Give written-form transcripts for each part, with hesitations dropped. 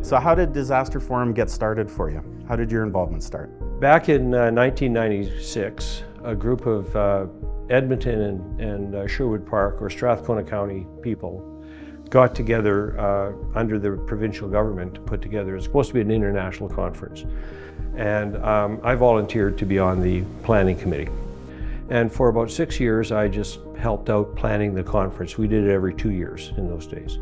So how did Disaster Forum get started for you? How did your involvement start? Back in 1996, a group of Edmonton and Sherwood Park or Strathcona County people got together under the provincial government to put together, it's supposed to be an international conference. And I volunteered to be on the planning committee. And for about 6 years, I just helped out planning the conference. We did it every 2 years in those days.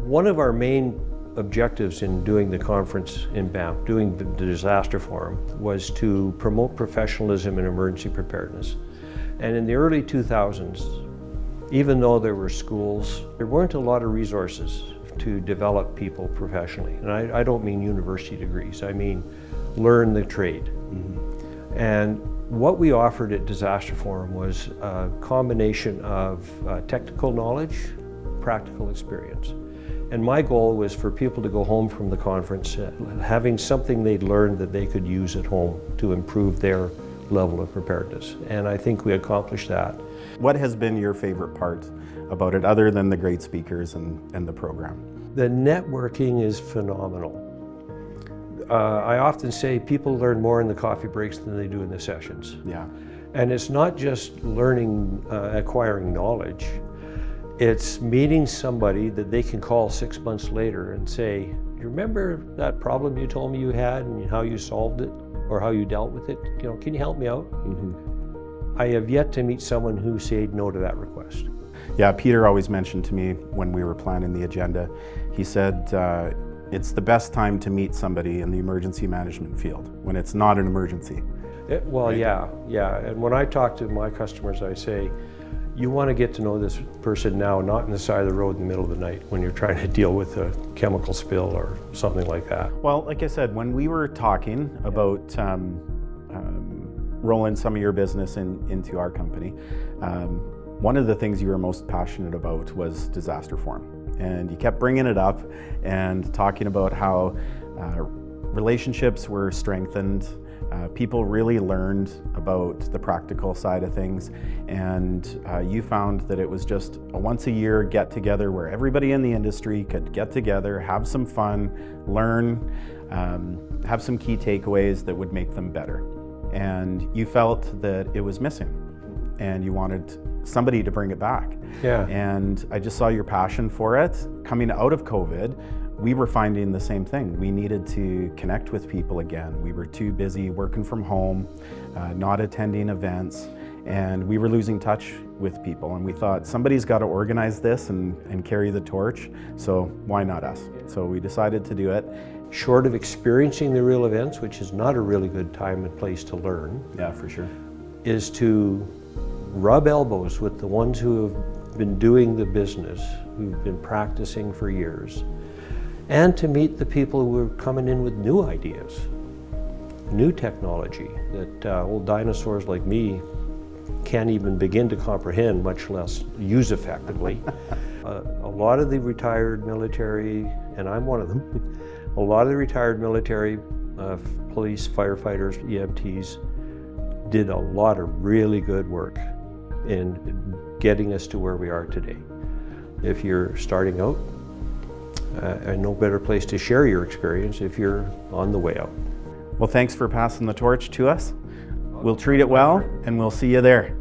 One of our main objectives in doing the conference in Banff, doing the Disaster Forum, was to promote professionalism in emergency preparedness. And in the early 2000s, even though there were schools, there weren't a lot of resources to develop people professionally. And I don't mean university degrees, I mean learn the trade. Mm-hmm. And what we offered at Disaster Forum was a combination of technical knowledge, practical experience. And my goal was for people to go home from the conference having something they'd learned that they could use at home to improve their level of preparedness. And I think we accomplished that. What has been your favorite part about it, other than the great speakers and the program? The networking is phenomenal. I often say people learn more in the coffee breaks than they do in the sessions. Yeah. And it's not just learning, acquiring knowledge. It's meeting somebody that they can call 6 months later and say, you remember that problem you told me you had and how you solved it or how you dealt with it? You know, can you help me out? Mm-hmm. I have yet to meet someone who said no to that request. Yeah, Peter always mentioned to me when we were planning the agenda, he said, it's the best time to meet somebody in the emergency management field, when it's not an emergency. Right? Yeah. And when I talk to my customers, I say, you want to get to know this person now, not in the side of the road in the middle of the night when you're trying to deal with a chemical spill or something like that. Well, like I said, when we were talking about rolling some of your business into our company, one of the things you were most passionate about was Disaster Forum. And you kept bringing it up and talking about how relationships were strengthened, people really learned about the practical side of things, and you found that it was just a once-a-year get-together where everybody in the industry could get together, have some fun, learn, have some key takeaways that would make them better. And you felt that it was missing, and you wanted somebody to bring it back. Yeah. And I just saw your passion for it. Coming out of COVID, we were finding the same thing. We needed to connect with people again. We were too busy working from home, not attending events, and we were losing touch with people. And we thought, somebody's got to organize this and carry the torch, so why not us? So we decided to do it. Short of experiencing the real events, which is not a really good time and place to learn. Yeah, for sure. Is to rub elbows with the ones who have been doing the business, who've been practicing for years, and to meet the people who are coming in with new ideas, new technology that old dinosaurs like me can't even begin to comprehend, much less use effectively. A lot of the retired military, and I'm one of them, a lot of the retired military, police, firefighters, EMTs, did a lot of really good work in getting us to where we are today. If you're starting out, and no better place to share your experience if you're on the way out. Well, thanks for passing the torch to us. We'll treat it well, and we'll see you there.